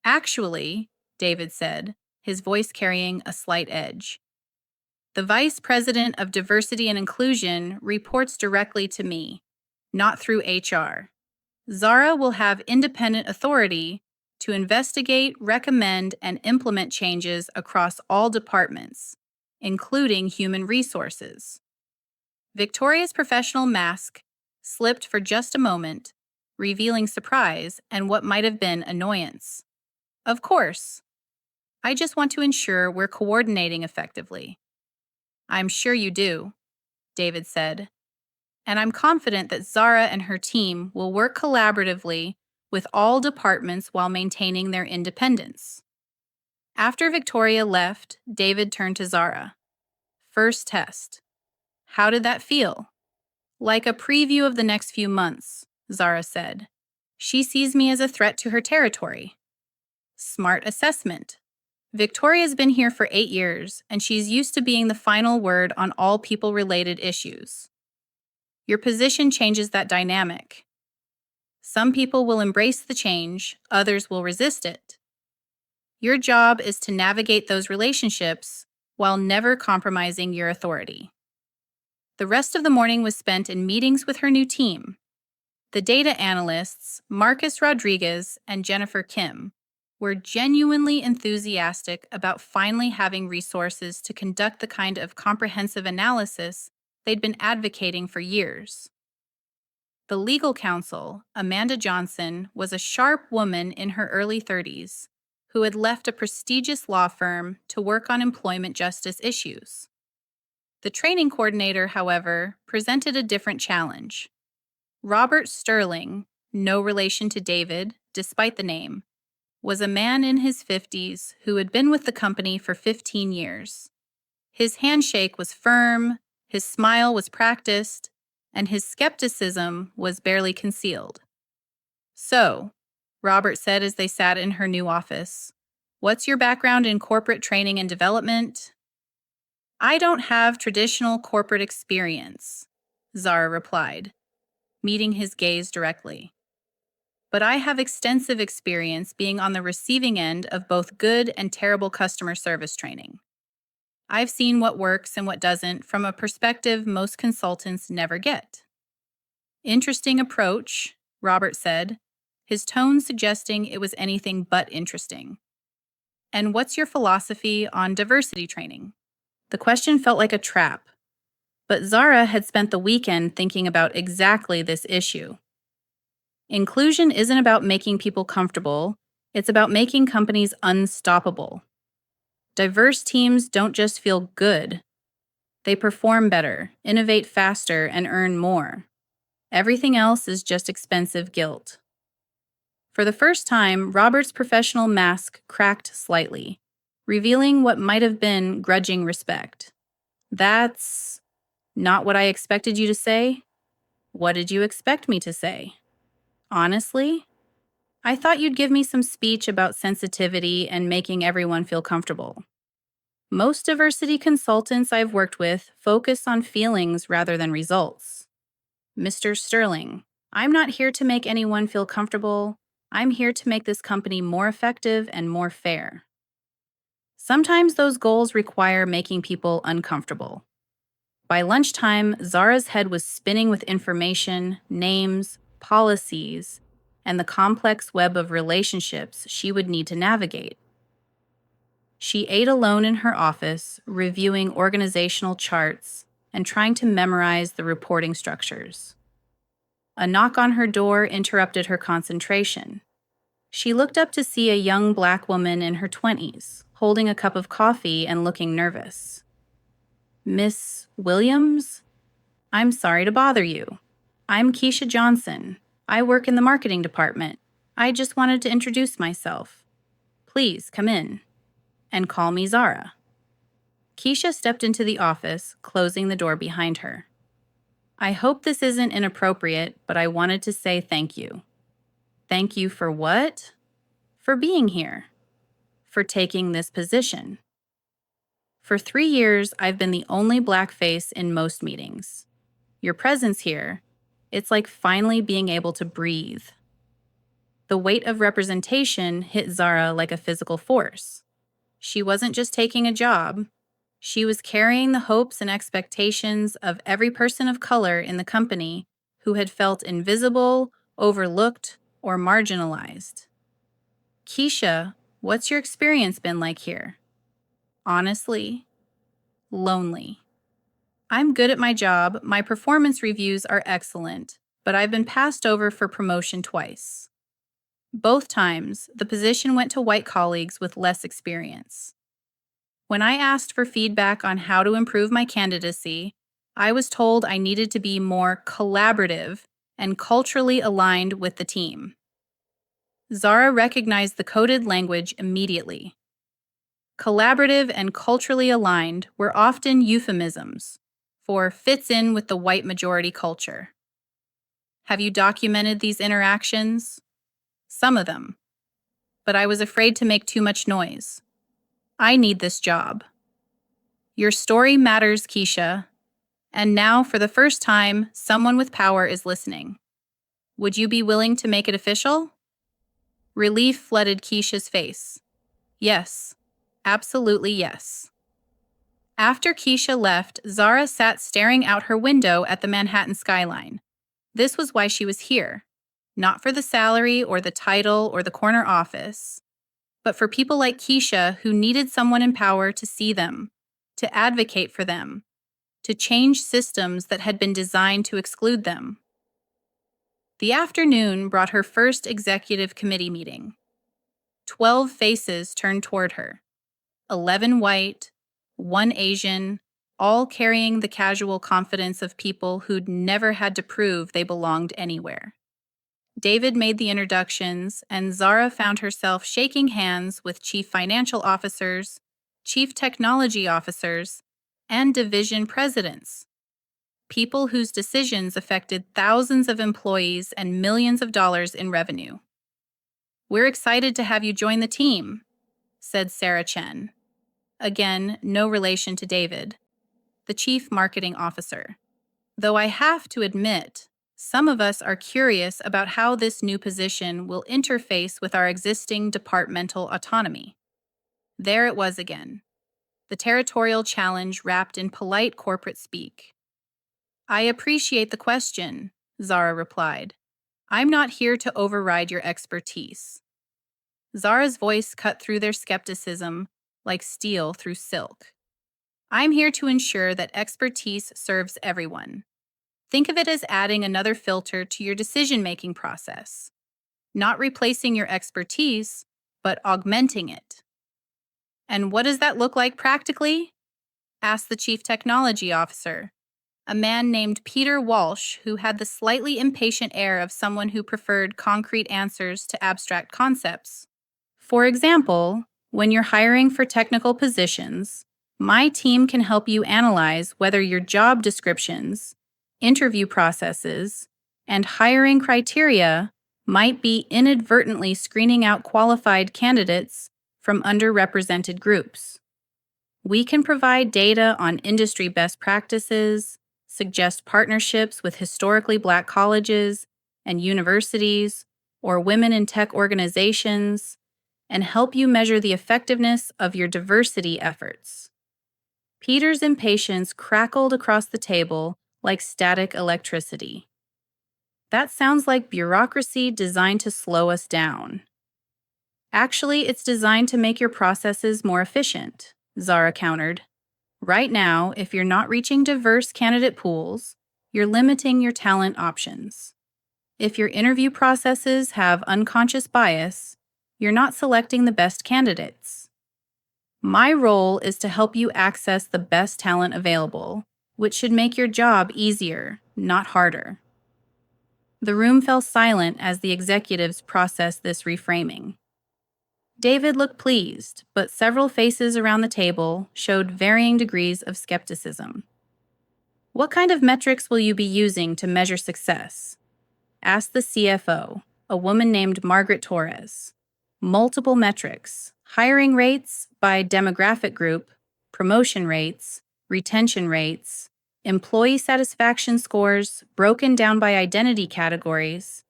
"Actually," David said, his voice carrying a slight edge. The Vice President of Diversity and Inclusion reports directly to me, not through HR. Zara will have independent authority to investigate, recommend, and implement changes across all departments, including human resources. Victoria's professional mask slipped for just a moment, revealing surprise and what might have been annoyance. Of course. I just want to ensure we're coordinating effectively. I'm sure you do, David said. And I'm confident that Zara and her team will work collaboratively with all departments while maintaining their independence. After Victoria left, David turned to Zara. First test. How did that feel? Like a preview of the next few months, Zara said. She sees me as a threat to her territory. Smart assessment. Victoria's been here for 8 years, and she's used to being the final word on all people-related issues. Your position changes that dynamic. Some people will embrace the change, others will resist it. Your job is to navigate those relationships while never compromising your authority. The rest of the morning was spent in meetings with her new team. The data analysts, Marcus Rodriguez and Jennifer Kim, were genuinely enthusiastic about finally having resources to conduct the kind of comprehensive analysis they'd been advocating for years. The legal counsel, Amanda Johnson, was a sharp woman in her early 30s who had left a prestigious law firm to work on employment justice issues. The training coordinator, however, presented a different challenge. Robert Sterling, no relation to David, despite the name, was a man in his 50s who had been with the company for 15 years. His handshake was firm, his smile was practiced, and his skepticism was barely concealed. So, Robert said as they sat in her new office, "What's your background in corporate training and development?" "I don't have traditional corporate experience," Zara replied, meeting his gaze directly. "But I have extensive experience being on the receiving end of both good and terrible customer service training. I've seen what works and what doesn't from a perspective most consultants never get." "Interesting approach," Robert said, his tone suggesting it was anything but interesting. "And what's your philosophy on diversity training?" The question felt like a trap, but Zara had spent the weekend thinking about exactly this issue. Inclusion isn't about making people comfortable, it's about making companies unstoppable. Diverse teams don't just feel good. They perform better, innovate faster, and earn more. Everything else is just expensive guilt. For the first time, Robert's professional mask cracked slightly, revealing what might have been grudging respect. "That's not what I expected you to say." "What did you expect me to say?" "Honestly, I thought you'd give me some speech about sensitivity and making everyone feel comfortable. Most diversity consultants I've worked with focus on feelings rather than results." "Mr. Sterling, I'm not here to make anyone feel comfortable. I'm here to make this company more effective and more fair. Sometimes those goals require making people uncomfortable." By lunchtime, Zara's head was spinning with information, names, policies, and the complex web of relationships she would need to navigate. She ate alone in her office, reviewing organizational charts and trying to memorize the reporting structures. A knock on her door interrupted her concentration. She looked up to see a young Black woman in her 20s, holding a cup of coffee and looking nervous. "Miss Williams? I'm sorry to bother you. I'm Keisha Johnson. I work in the marketing department. I just wanted to introduce myself. Please come in. And call me Zara." Keisha stepped into the office, closing the door behind her. "I hope this isn't inappropriate, but I wanted to say thank you." "Thank you for what?" "For being here. For taking this position. For 3 years, I've been the only Black face in most meetings. Your presence here, it's like finally being able to breathe." The weight of representation hit Zara like a physical force. She wasn't just taking a job. She was carrying the hopes and expectations of every person of color in the company who had felt invisible, overlooked, or marginalized. Keisha, what's your experience been like here? Honestly, lonely. I'm good at my job, my performance reviews are excellent, but I've been passed over for promotion twice. Both times, the position went to white colleagues with less experience. When I asked for feedback on how to improve my candidacy, I was told I needed to be more collaborative and culturally aligned with the team. Zara recognized the coded language immediately. Collaborative and culturally aligned were often euphemisms for fits in with the white majority culture. Have you documented these interactions? Some of them. But I was afraid to make too much noise. I need this job. Your story matters, Keisha. And now, for the first time, someone with power is listening. Would you be willing to make it official? Relief flooded Keisha's face. Yes, absolutely yes. After Keisha left, Zara sat staring out her window at the Manhattan skyline. This was why she was here. Not for the salary or the title or the corner office, but for people like Keisha who needed someone in power to see them, to advocate for them, to change systems that had been designed to exclude them. The afternoon brought her first executive committee meeting. 12 faces turned toward her. 11 white, 1 Asian, all carrying the casual confidence of people who'd never had to prove they belonged anywhere. David made the introductions, and Zara found herself shaking hands with chief financial officers, chief technology officers, and division presidents, people whose decisions affected thousands of employees and millions of dollars in revenue. "We're excited to have you join the team," said Sarah Chen. Again, no relation to David, the chief marketing officer. "Though I have to admit, some of us are curious about how this new position will interface with our existing departmental autonomy." There it was again, the territorial challenge wrapped in polite corporate speak. "I appreciate the question," Zara replied. "I'm not here to override your expertise." Zara's voice cut through their skepticism like steel through silk. "I'm here to ensure that expertise serves everyone. Think of it as adding another filter to your decision-making process. Not replacing your expertise, but augmenting it." "And what does that look like practically?" asked the chief technology officer, a man named Peter Walsh who had the slightly impatient air of someone who preferred concrete answers to abstract concepts. "For example, when you're hiring for technical positions, my team can help you analyze whether your job descriptions, interview processes, and hiring criteria might be inadvertently screening out qualified candidates from underrepresented groups. We can provide data on industry best practices, suggest partnerships with historically Black colleges and universities or women in tech organizations, and help you measure the effectiveness of your diversity efforts." Peter's impatience crackled across the table like static electricity. "That sounds like bureaucracy designed to slow us down." "Actually, it's designed to make your processes more efficient," Zara countered. "Right now, if you're not reaching diverse candidate pools, you're limiting your talent options. If your interview processes have unconscious bias, you're not selecting the best candidates. My role is to help you access the best talent available, which should make your job easier, not harder." The room fell silent as the executives processed this reframing. David looked pleased, but several faces around the table showed varying degrees of skepticism. "What kind of metrics will you be using to measure success?" asked the CFO, a woman named Margaret Torres. "Multiple metrics: hiring rates by demographic group, promotion rates, retention rates, employee satisfaction scores broken down by identity categories,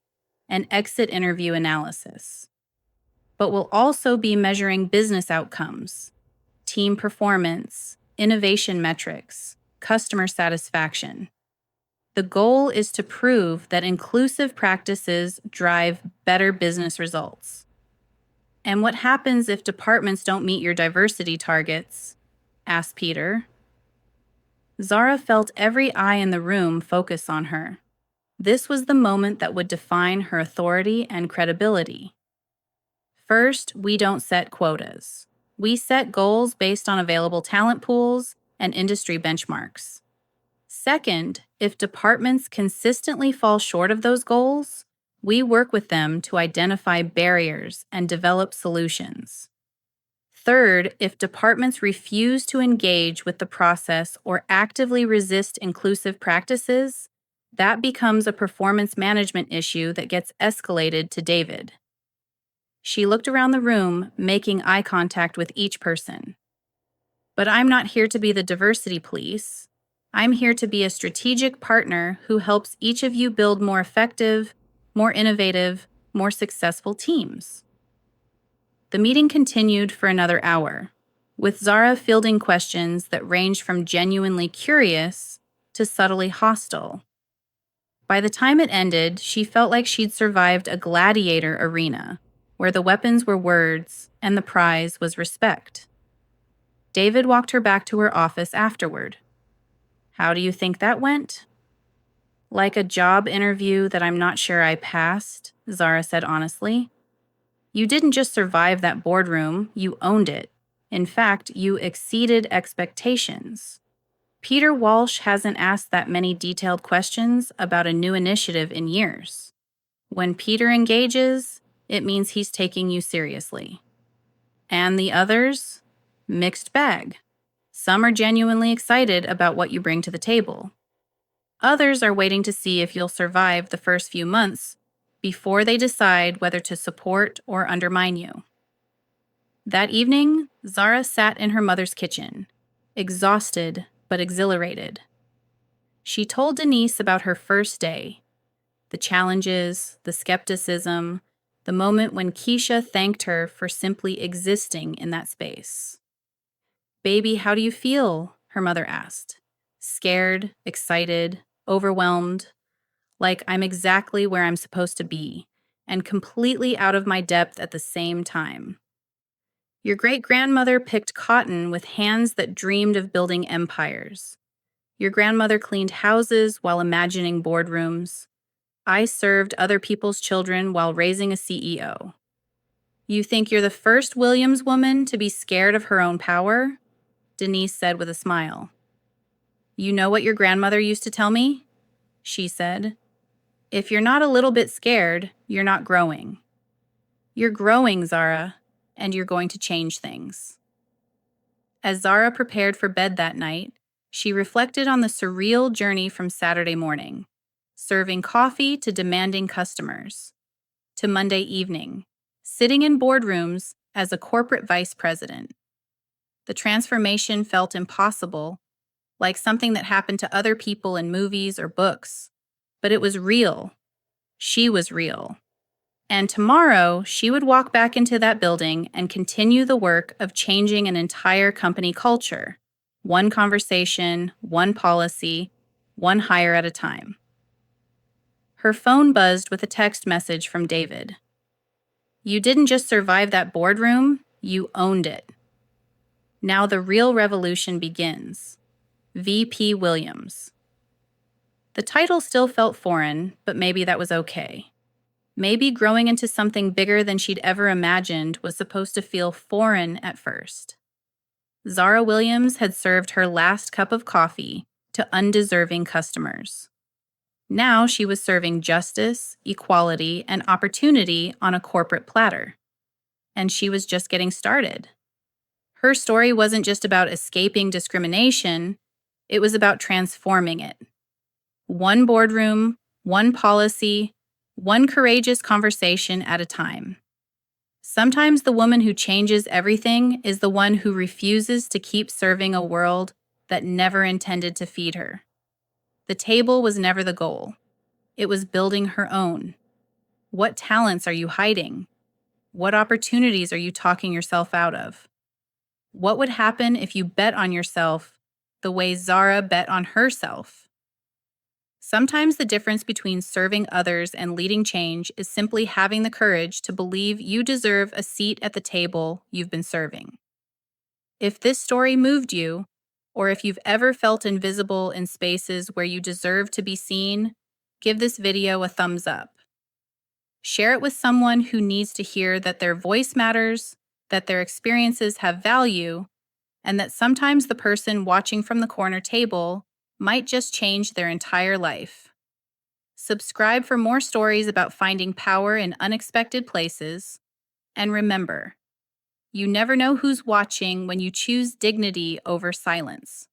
and exit interview analysis. But we'll also be measuring business outcomes, team performance, innovation metrics, customer satisfaction. The goal is to prove that inclusive practices drive better business results. And what happens if departments don't meet your diversity targets? Asked Peter. Zara felt every eye in the room focus on her. This was the moment that would define her authority and credibility. First, we don't set quotas. We set goals based on available talent pools and industry benchmarks. Second, if departments consistently fall short of those goals, we work with them to identify barriers and develop solutions. Third, if departments refuse to engage with the process or actively resist inclusive practices, that becomes a performance management issue that gets escalated to David. She looked around the room, making eye contact with each person. But I'm not here to be the diversity police. I'm here to be a strategic partner who helps each of you build more effective, more innovative, more successful teams. The meeting continued for another hour, with Zara fielding questions that ranged from genuinely curious to subtly hostile. By the time it ended, she felt like she'd survived a gladiator arena, where the weapons were words and the prize was respect. David walked her back to her office afterward. How do you think that went? Like a job interview that I'm not sure I passed, Zara said honestly. You didn't just survive that boardroom, you owned it. In fact, you exceeded expectations. Peter Walsh hasn't asked that many detailed questions about a new initiative in years. When Peter engages, it means he's taking you seriously. And the others? Mixed bag. Some are genuinely excited about what you bring to the table. Others are waiting to see if you'll survive the first few months before they decide whether to support or undermine you. That evening, Zara sat in her mother's kitchen, exhausted but exhilarated. She told Denise about her first day, the challenges, the skepticism, the moment when Keisha thanked her for simply existing in that space. "Baby, how do you feel?" her mother asked. Scared, excited, overwhelmed, like I'm exactly where I'm supposed to be, and completely out of my depth at the same time. Your great-grandmother picked cotton with hands that dreamed of building empires. Your grandmother cleaned houses while imagining boardrooms. I served other people's children while raising a CEO. You think you're the first Williams woman to be scared of her own power? Denise said with a smile. You know what your grandmother used to tell me? She said. If you're not a little bit scared, you're not growing. You're growing, Zara, and you're going to change things. As Zara prepared for bed that night, she reflected on the surreal journey from Saturday morning, serving coffee to demanding customers, to Monday evening, sitting in boardrooms as a corporate vice president. The transformation felt impossible, like something that happened to other people in movies or books, but it was real. She was real. And tomorrow, she would walk back into that building and continue the work of changing an entire company culture, one conversation, one policy, one hire at a time. Her phone buzzed with a text message from David. You didn't just survive that boardroom, you owned it. Now the real revolution begins. VP Williams. The title still felt foreign, but maybe that was okay. Maybe growing into something bigger than she'd ever imagined was supposed to feel foreign at first. Zara Williams had served her last cup of coffee to undeserving customers. Now she was serving justice, equality, and opportunity on a corporate platter. And she was just getting started. Her story wasn't just about escaping discrimination, it was about transforming it. One boardroom, one policy, one courageous conversation at a time. Sometimes the woman who changes everything is the one who refuses to keep serving a world that never intended to feed her. The table was never the goal. It was building her own. What talents are you hiding? What opportunities are you talking yourself out of? What would happen if you bet on yourself the way Zara bet on herself? Sometimes the difference between serving others and leading change is simply having the courage to believe you deserve a seat at the table you've been serving. If this story moved you, or if you've ever felt invisible in spaces where you deserve to be seen, give this video a thumbs up. Share it with someone who needs to hear that their voice matters, that their experiences have value, and that sometimes the person watching from the corner table might just change their entire life. Subscribe for more stories about finding power in unexpected places. And remember, you never know who's watching when you choose dignity over silence.